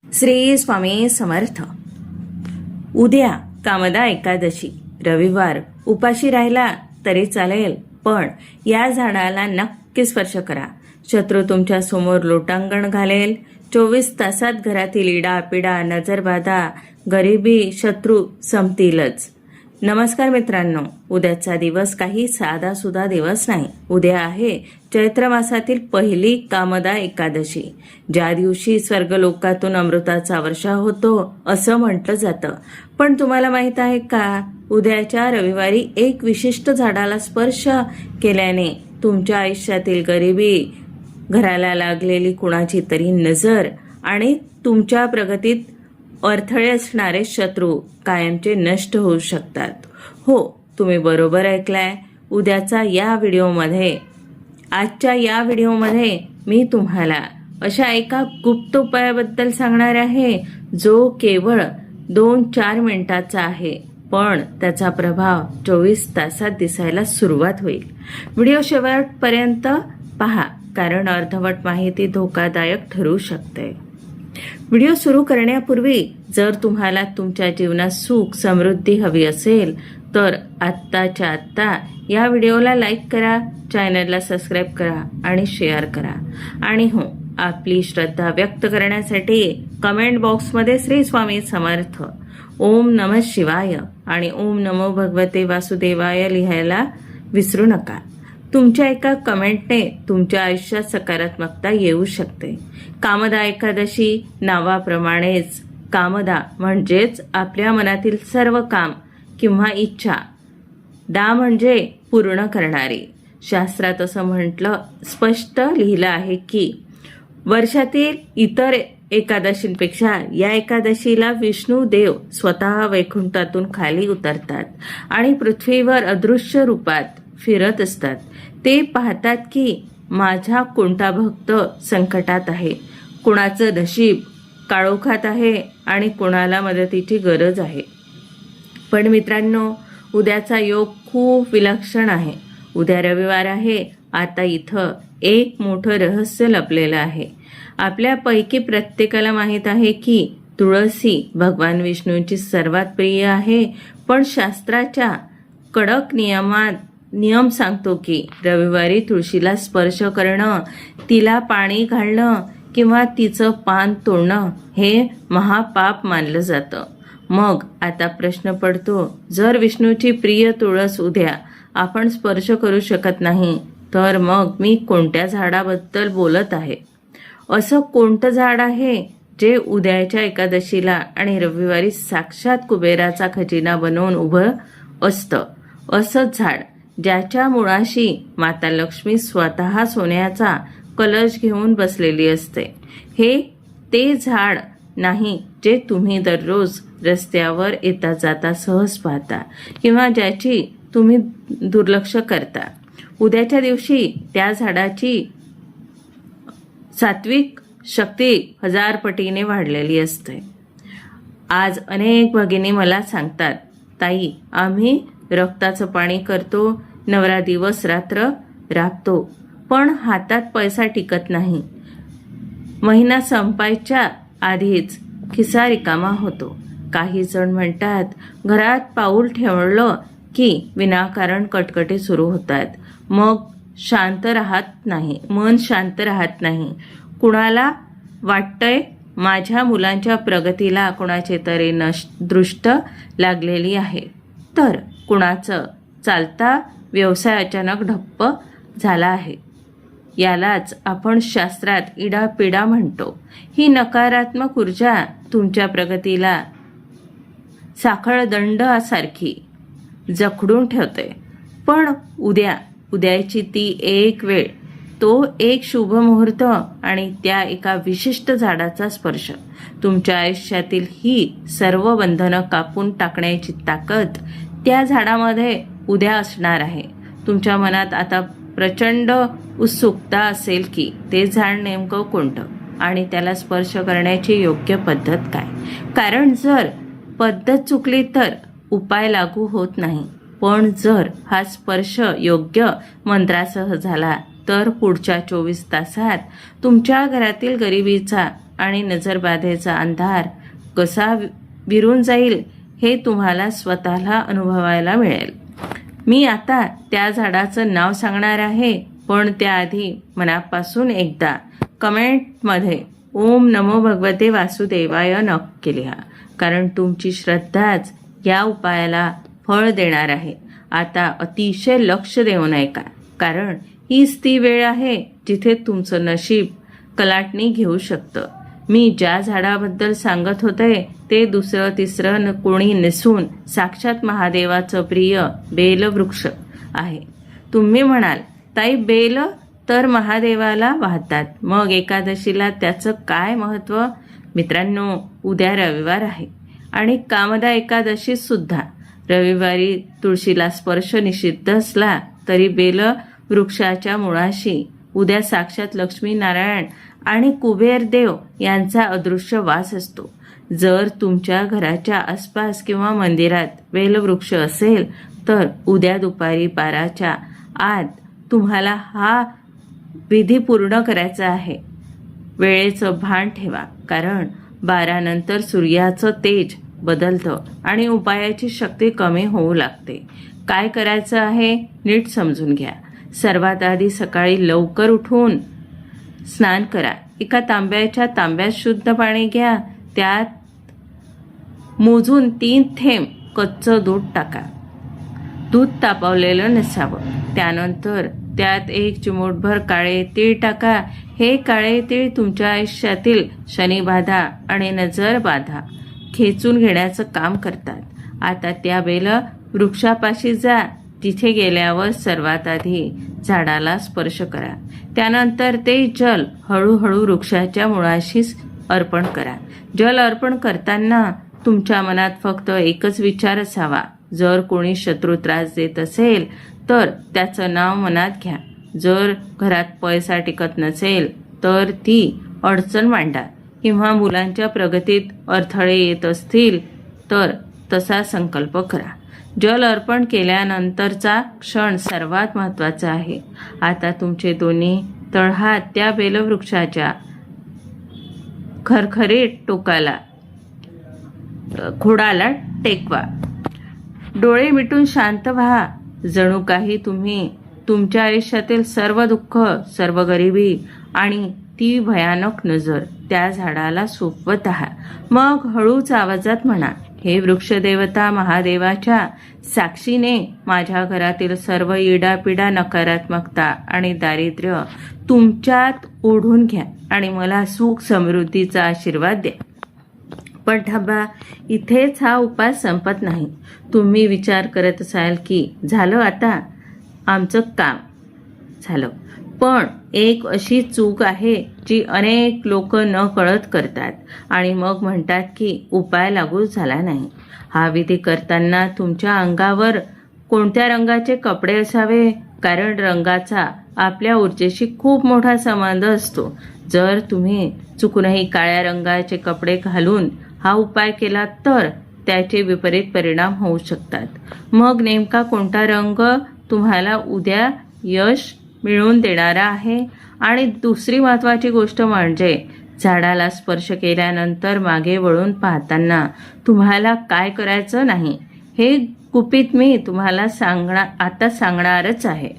श्री स्वामी समर्थ. उद्या कामदा एकादशी, रविवार. उपाशी राहिला तरी चालेल, पण या झाडाला नक्की स्पर्श करा. शत्रू तुमच्या समोर लोटांगण घालेल. 24 तासात घरातील इडापिडा, नजरबाधा, गरिबी, शत्रू संपतीलच. नमस्कार मित्रांनो, उद्याचा दिवस काही साधासुधा दिवस नाही. उद्या आहे चैत्र मासातील पहिली कामदा एकादशी, ज्या दिवशी स्वर्गलोकातून अमृताचा वर्षाव होतो असं म्हटलं जातं. पण तुम्हाला माहित आहे का, उद्याच्या रविवारी एक विशिष्ट झाडाला स्पर्श केल्याने तुमच्या आयुष्यातील गरिबी, घराला लागलेली कुणाची तरी नजर आणि तुमच्या प्रगतीत अडथळे असणारे शत्रू कायमचे नष्ट होऊ शकतात. हो, तुम्ही बरोबर ऐकलाय. आजच्या या व्हिडिओमध्ये मी तुम्हाला अशा एका गुप्त उपायाबद्दल सांगणार आहे, जो केवळ 2-4 मिनिटाचा आहे, पण त्याचा प्रभाव 24 तासात दिसायला सुरुवात होईल. व्हिडिओ शेवटपर्यंत पहा, कारण अर्धवट माहिती धोकादायक ठरू शकते. व्हिडिओ सुरू करण्यापूर्वी जर तुम्हाला तुमच्या जीवनात सुख समृद्धी हवी असेल तर आत्ताच्या आत्ता या व्हिडिओला लाईक करा, चॅनलला सबस्क्राईब करा आणि शेअर करा. आणि हो, आपली श्रद्धा व्यक्त करण्यासाठी कमेंट बॉक्समध्ये श्री स्वामी समर्थ, ओम नमः शिवाय आणि ओम नमो भगवते वासुदेवाय लिहायला विसरू नका. तुमच्या एका कमेंटने तुमच्या आयुष्यात सकारात्मकता येऊ शकते. कामदा एकादशी नावाप्रमाणेच कामदा म्हणजेच आपल्या मनातील सर्व काम किंवा इच्छा, दा म्हणजे पूर्ण करणारी. शास्त्रात असं म्हटलं, स्पष्ट लिहिलं आहे की वर्षातील इतर एकादशींपेक्षा या एकादशीला विष्णू देव स्वतः वैकुंठातून खाली उतरतात आणि पृथ्वीवर अदृश्य रूपात फिरत असतात. ते पाहतात की माझा कोणता भक्त संकटात आहे, कुणाचं नशीब काळोखात आहे आणि कुणाला मदतीची गरज आहे. पण मित्रांनो, उद्याचा योग खूप विलक्षण आहे. उद्या रविवार आहे. आता इथं एक मोठं रहस्य लपलेलं आहे. आपल्यापैकी प्रत्येकाला माहीत आहे की तुळसी भगवान विष्णूंची सर्वात प्रिय आहे, पण शास्त्राच्या कडक नियम सांगतो की रविवारी तुळशीला स्पर्श करणं, तिला पाणी घालणं किंवा तिचं पान तोडणं हे महापाप मानलं जातं. मग आता प्रश्न पडतो, जर विष्णूची प्रिय तुळस उद्या आपण स्पर्श करू शकत नाही, तर मग मी कोणत्या झाडाबद्दल बोलत आहे? असं कोणतं झाड आहे जे उद्याच्या एकादशीला आणि रविवारी साक्षात कुबेराचा खजिना बनवून उभं असतं? असं झाड ज्याच्या मुळाशी माता लक्ष्मी स्वतः सोन्याचा कलश घेऊन बसलेली असते. हे ते झाड नाही जे तुम्ही दररोज रस्त्यावर येता जाता सहज पाहता किंवा ज्याची तुम्ही दुर्लक्ष करता. उद्याच्या दिवशी त्या झाडाची सात्विक शक्ती 1000 पटीने वाढलेली असते. आज अनेक भगिनी मला सांगतात, ताई, आम्ही रक्ताचं पाणी करतो, नवरा दिवस रात्र राबतो, पण हातात पैसा टिकत नाही. महिना संपायच्या आधीच खिसा रिकामा होतो. काही जण म्हणतात, घरात पाऊल ठेवलं की विनाकारण कटकटे सुरू होतात. मग मन शांत राहत नाही. कुणाला वाटतंय माझ्या मुलांच्या प्रगतीला कुणाचे तरी दृष्ट लागलेली आहे, तर कुणाचं चालता व्यवसाय अचानक ठप्प झाला आहे. यालाच आपण शास्त्रात इडापिडा म्हणतो. ही नकारात्मक ऊर्जा तुमच्या प्रगतीला साखळदंडासारखी जखडून ठेवते. पण उद्याची ती एक वेळ, तो एक शुभ मुहूर्त आणि त्या एका विशिष्ट झाडाचा स्पर्श तुमच्या आयुष्यातील ही सर्व बंधनं कापून टाकण्याची ताकद त्या झाडामध्ये उद्या असणार आहे. तुमच्या मनात आता प्रचंड उत्सुकता असेल की ते झाड नेमकं कोणतं आणि त्याला स्पर्श करण्याची योग्य पद्धत काय. कारण जर पद्धत चुकली तर उपाय लागू होत नाही, पण जर हा स्पर्श योग्य मंत्रासह झाला तर पुढच्या 24 तासात तुमच्या घरातील गरिबीचा आणि नजरबाधेचा अंधार कसा विरून जाईल हे तुम्हाला स्वतःला अनुभवायला मिळेल. मी आता त्या झाडाचं नाव सांगणार आहे, पण त्याआधी मनापासून एकदा कमेंटमध्ये ओम नमो भगवते वासुदेवाय नक्की लिहा, कारण तुमची श्रद्धाच या उपायाला फळ देणार आहे. आता अतिशय लक्ष देऊन ऐका, कारण हीच ती वेळ आहे जिथे तुमचं नशीब कलाटणी घेऊ शकतं. मी ज्या झाडाबद्दल सांगत होते ते दुसरं तिसरं कोणी नसून साक्षात महादेवाचं प्रिय बेलवृक्ष आहे. तुम्ही म्हणाल, ताई बेल तर महादेवाला वाहतात, मग एकादशीला त्याचं काय महत्त्व? मित्रांनो, उद्या रविवार आहे आणि कामदा एकादशी सुद्धा. रविवारी तुळशीला स्पर्श निषिद्ध असला तरी बेल वृक्षाच्या मुळाशी उद्या साक्षात लक्ष्मीनारायण आणि कुबेर देव यांचा अदृश्य वास असतो. जर तुमच्या घराच्या आसपास किंवा मंदिरात बेलवृक्ष असेल तर उद्या दुपारी 12च्या आत तुम्हाला हा विधी पूर्ण करायचा आहे. वेळेचं भान ठेवा, कारण 12 नंतर सूर्याचं तेज बदलतं आणि उपायाची शक्ती कमी होऊ लागते. काय करायचं आहे नीट समजून घ्या. सर्वात आधी सकाळी लवकर उठून स्नान करा. एका तांब्यात शुद्ध पाणी घ्या. त्यात मोजून 3 थेंब कच्चं दूध टाका. दूध तापवलेलं नसावं. त्यानंतर त्यात 1 चिमूटभर काळे तीळ टाका. हे काळे तीळ तुमच्या आयुष्यातील शनिबाधा आणि नजर बाधा खेचून घेण्याचं काम करतात. आता त्या बेल वृक्षापाशी जा. तिथे गेल्यावर सर्वात आधी झाडाला स्पर्श करा. त्यानंतर ते जल हळूहळू वृक्षाच्या मुळाशी अर्पण करा. जल अर्पण करताना तुमच्या मनात फक्त एकच विचार असावा. जर कोणी शत्रू त्रास देत असेल तर त्याचं नाव मनात घ्या. जर घरात पैसा टिकत नसेल तर ती अडचण मांडा, किंवा मुलांच्या प्रगतीत अडथळे येत असतील तर तसा संकल्प करा. जल अर्पण केल्यानंतरचा क्षण सर्वात महत्त्वाचा आहे. आता तुमचे दोन्ही तळहात त्या बेलवृक्षाच्या खरखरीत टोकाला खोडाला टेकवा. डोळे मिटून शांत व्हा. जणू काही तुम्ही तुमच्या आयुष्यातील सर्व दुःख, सर्व गरिबी आणि ती भयानक नजर त्या झाडाला सोपवत आहात. मग हळूच आवाजात म्हणा, हे वृक्षदेवता महादेवाच्या साक्षीने माझ्या घरातील सर्व इडापिडा, नकारात्मकता आणि दारिद्र्य तुमच्यात ओढून घ्या आणि मला सुख समृद्धीचा आशीर्वाद द्या. पण थांबा, इथेच हा उपाय संपत नाही. तुम्ही विचार करत असाल की झालं, आता आमचं काम झालं. पण एक अशी चूक आहे जी अनेक लोक न कळत करतात आणि मग म्हणतात की उपाय लागू झाला नाही. हा विधी करताना तुमच्या अंगावर कोणत्या रंगाचे कपडे असावे, कारण रंगाचा आपल्या ऊर्जेशी खूप मोठा संबंध असतो. जर तुम्ही चुकूनही काळ्या रंगाचे कपडे घालून हा उपाय केला तर त्याचे विपरीत परिणाम होऊ शकतात. मग नेमका कोणता रंग तुम्हाला उद्या यश मिळवून देणारा आहे? आणि दुसरी महत्त्वाची गोष्ट म्हणजे झाडाला स्पर्श केल्यानंतर मागे वळून पाहताना तुम्हाला काय करायचं नाही, हे गुपित मी तुम्हाला आता सांगणारच आहे.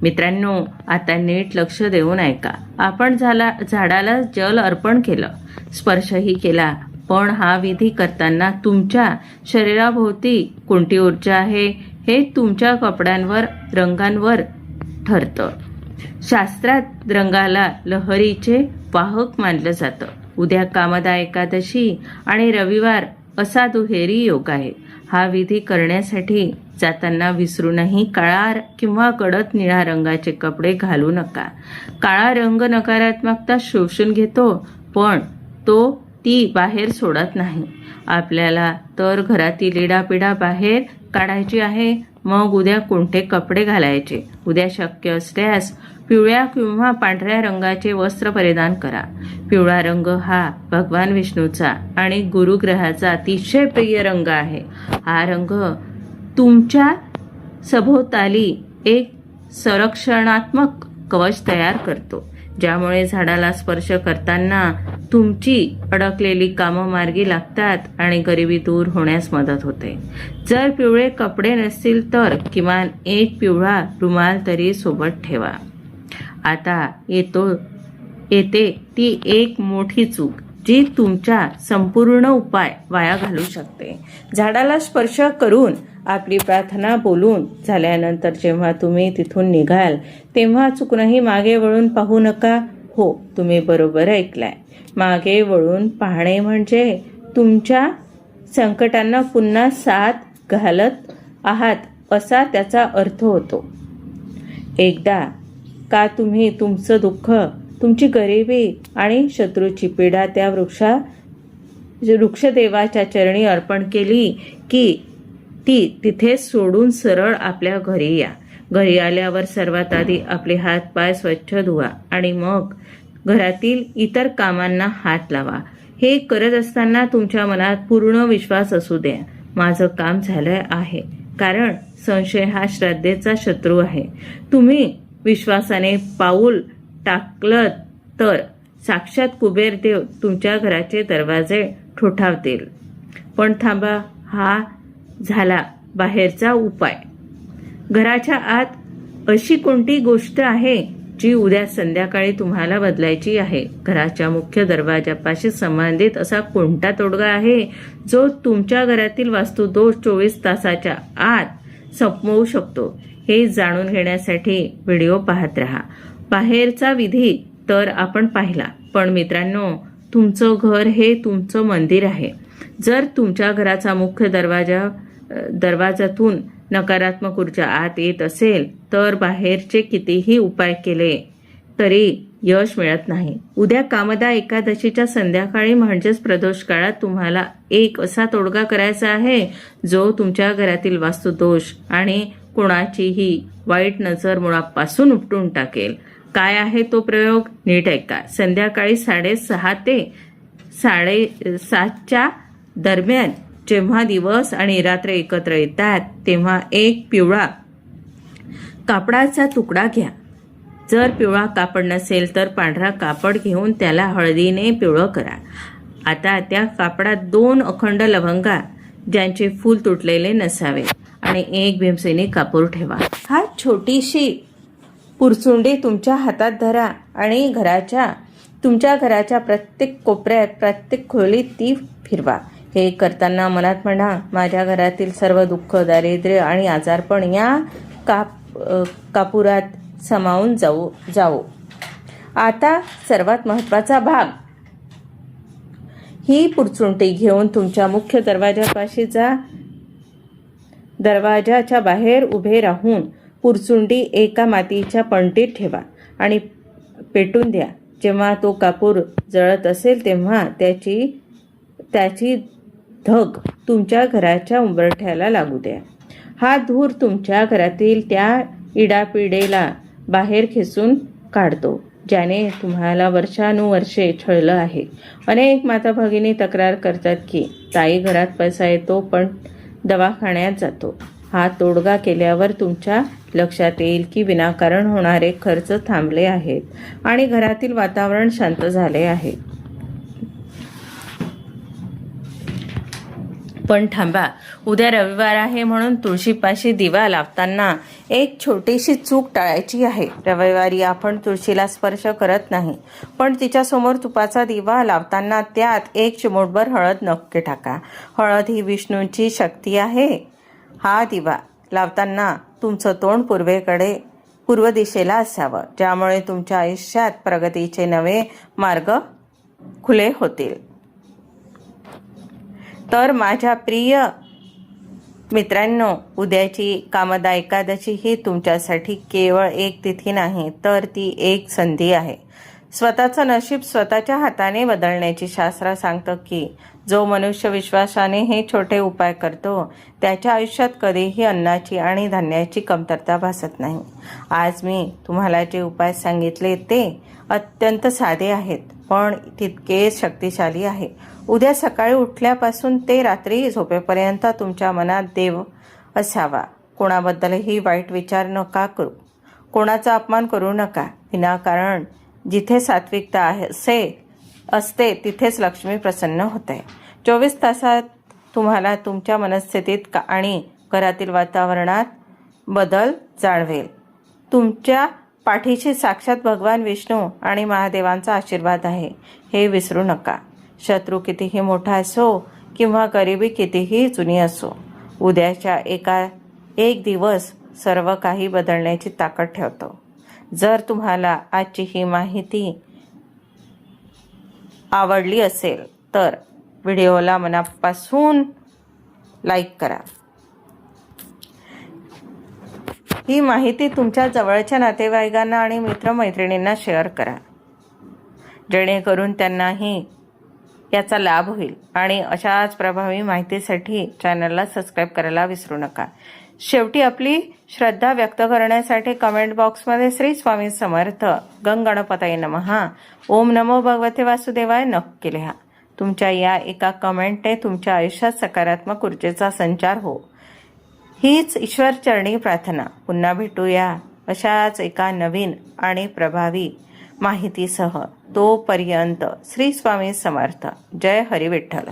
मित्रांनो, आता नीट लक्ष देऊन ऐका. आपण झाडाला जल अर्पण केलं, स्पर्शही केला, पण हा विधी करताना तुमच्या शरीराभोवती कोणती ऊर्जा आहे हे तुमच्या कपड्यांवर, रंगांवर ठरतं. शास्त्रात रंगाला लहरीचे वाहक मानलं जातं. उद्या कामदा एकादशी आणि रविवार असा दुहेरी योग आहे. हा विधी करण्यासाठी जाताना विसरूनही काळा किंवा गडद निळा रंगाचे कपडे घालू नका. काळा रंग नकारात्मकता शोषून घेतो, पण तो ती बाहेर सोडत नाही. आपल्याला तर घरातील इडापिडा बाहेर काढायची आहे. मग उद्या कोणते कपडे घालायचे? उद्या शक्य असल्यास पिवळ्या किंवा पांढऱ्या रंगाचे वस्त्र परिधान करा. पिवळा रंग हा भगवान विष्णूचा आणि गुरुग्रहाचा अतिशय प्रिय रंग आहे. हा रंग तुमच्या सभोवताली एक संरक्षणात्मक कवच तयार करतो. ज्यामुळे झाडाला स्पर्श करताना तुमची अडकलेली कामं मार्गी लागतात आणि गरिबी दूर होण्यास मदत होते. जर पिवळे कपडे नसतील तर किमान एक पिवळा रुमाल तरी सोबत ठेवा. आता येते ती एक मोठी चूक जी तुमचा संपूर्ण उपाय वाया घालू शकते. झाडाला स्पर्श करून आपली प्रार्थना बोलून झाल्यानंतर जेव्हा तुम्ही तिथून निघाल तेव्हा चुकूनही मागे वळून पाहू नका. हो, तुम्ही बरोबर ऐकलाय. मागे वळून पाहणे म्हणजे तुमच्या संकटांना पुन्हा साथ घालत आहात असा त्याचा अर्थ होतो. एकदा का तुम्ही तुमचं दुःख, तुमची गरिबी आणि शत्रूची पीडा त्या वृक्षदेवाच्या चरणी अर्पण केली की ती तिथे सोडून सरळ आपल्या घरी या. घरी आल्यावर सर्वात आधी आपले हात पाय स्वच्छ धुवा आणि मग घरातील इतर कामांना हात लावा. हे करत असताना तुमच्या मनात पूर्ण विश्वास असू द्या, माझं काम झालं आहे. कारण संशय हा श्रद्धेचा शत्रू आहे. तुम्ही विश्वासाने पाऊल टाकलं तर साक्षात कुबेरदेव तुमच्या घराचे दरवाजे ठोठावतील. पण थांबा, हा झाला बाहेरचा उपाय. घराच्या आत अशी कोणती गोष्ट आहे जी उद्या संध्याकाळी तुम्हाला बदलायची आहे? घराच्या मुख्य दरवाजापाशी संबंधित असा कोणता तोडगा आहे जो तुमच्या घरातील वास्तुदोष 24 तासाच्या आत संपवू शकतो? हे जाणून घेण्यासाठी व्हिडिओ पाहत राहा. बाहेरचा विधी तर आपण पाहिला, पण मित्रांनो, तुमचं घर हे तुमचं मंदिर आहे. जर तुमच्या घराचा मुख्य दरवाजातून नकारात्मक ऊर्जा आत येत असेल तर बाहेरचे कितीही उपाय केले तरी यश मिळत नाही. उद्या कामदा एकादशीच्या संध्याकाळी म्हणजेच प्रदोष काळात तुम्हाला एक असा तोडगा करायचा आहे जो तुमच्या घरातील वास्तुदोष आणि कोणाचीही वाईट नजर मुळापासून उपटून टाकेल. काय आहे तो प्रयोग? नीट ऐका. संध्याकाळी 6:30 ते 7:30 दरम्यान जेव्हा दिवस आणि रात्र एकत्र येतात तेव्हा एक पिवळा कापडाचा तुकडा घ्या. जर पिवळा कापड नसेल तर पांढरा कापड घेऊन त्याला हळदीने पिवळं करा. आता त्या कापडात 2 अखंड लवंगा ज्यांचे फूल तुटलेले नसावे आणि 1 भीमसेनी कापूर ठेवा. हा छोटीशी पुरचुंडी तुमच्या हातात धरा आणि तुमच्या घराच्या प्रत्येक कोपऱ्यात, प्रत्येक खोलीत ती फिरवा. हे करताना मनात म्हणा, माझ्या घरातील सर्व दुःख, दारिद्र्य आणि आजारपण या कापुरात समावून जावो. आता सर्वात महत्त्वाचा भाग. ही पुरचुंडी घेऊन तुमच्या मुख्य दरवाजापाशी जा. दरवाजाच्या बाहेर उभे राहून पुरचुंडी एका मातीच्या पणतीत ठेवा आणि पेटून द्या. जेव्हा तो कापूर जळत असेल तेव्हा त्याची धग तुमच्या घराच्या उंबरठ्याला लागू द्या. हा धूर तुमच्या घरातील त्या इडापिडेला बाहेर खेचून काढतो ज्याने तुम्हाला वर्षानुवर्षे छळलं आहे. अनेक माता भगिनी तक्रार करतात की ताई, घरात पैसा येतो पण दवाखान्यात जातो. हा तोडगा केल्यावर तुमच्या लक्षात येईल की विनाकारण होणारे खर्च थांबले आहेत आणि घरातील वातावरण शांत झाले आहे. पण थांबा, उद्या रविवार आहे म्हणून तुळशीपाशी दिवा लावताना एक छोटीशी चूक टाळायची आहे. रविवारी आपण तुळशीला स्पर्श करत नाही, पण तिच्यासमोर तुपाचा दिवा लावताना त्यात 1 चिमूटभर हळद नक्की टाका. हळद ही विष्णूंची शक्ती आहे. हा दिवा लावताना तुमचं तोंड पूर्व दिशेला असावं, ज्यामुळे तुमच्या आयुष्यात प्रगतीचे नवे मार्ग खुले होतील. तर माझ्या प्रिय मित्रांनो, उद्याची कामदा एकादशी ही तुमच्यासाठी केवळ एक तिथी नाही, तर ती एक संधी आहे. स्वतःचं नशीब स्वतःच्या हाताने बदलण्याची शास्त्र सांगतं की जो मनुष्य विश्वासाने हे छोटे उपाय करतो त्याच्या आयुष्यात कधीही अन्नाची आणि धान्याची कमतरता भासत नाही. आज मी तुम्हाला जे उपाय सांगितले ते अत्यंत साधे आहेत पण तितकेच शक्तिशाली आहे. उद्या सकाळी उठल्यापासून ते रात्री झोपेपर्यंत तुमच्या मनात देव असावा. कोणाबद्दलही वाईट विचार नका करू. कोणाचा अपमान करू नका. विनाकारण जिथे सात्विकता असते तिथेच लक्ष्मी प्रसन्न होते. 24 तासात तुम्हाला तुमच्या मनस्थितीत आणि घरातील वातावरणात बदल जाणवेल. तुमच्या पाठीशी साक्षात भगवान विष्णू आणि महादेवांचा आशीर्वाद आहे, हे विसरू नका. शत्रू कितीही मोठा असो किंवा गरिबी कितीही जुनी असो, उद्याच्या एक दिवस सर्व काही बदलण्याची ताकद ठेवतो. जर तुम्हाला आजची ही माहिती आवडली असेल तर व्हिडिओला मनापासून लाईक करा. ही माहिती तुमच्या जवळच्या नातेवाईकांना आणि मित्रमैत्रिणींना शेअर करा, जेणेकरून त्यांनाही याचा लाभ होईल. आणि अशाच प्रभावी माहितीसाठी चॅनलला सबस्क्राईब करायला विसरू नका. शेवटी आपली श्रद्धा व्यक्त करण्यासाठी कमेंट बॉक्समध्ये श्री स्वामी समर्थ, गणपतये नमः, ओम नमो भगवते वासुदेवाय नक्की लिहा. तुमच्या या एका कमेंटने तुमच्या आयुष्यात सकारात्मक ऊर्जेचा संचार हो, हीच ईश्वरचरणी प्रार्थना. पुन्हा भेटूया अशाच एका नवीन आणि प्रभावी माहितीसह. तोपर्यंत श्री स्वामी समर्थ. जय हरी विठ्ठल.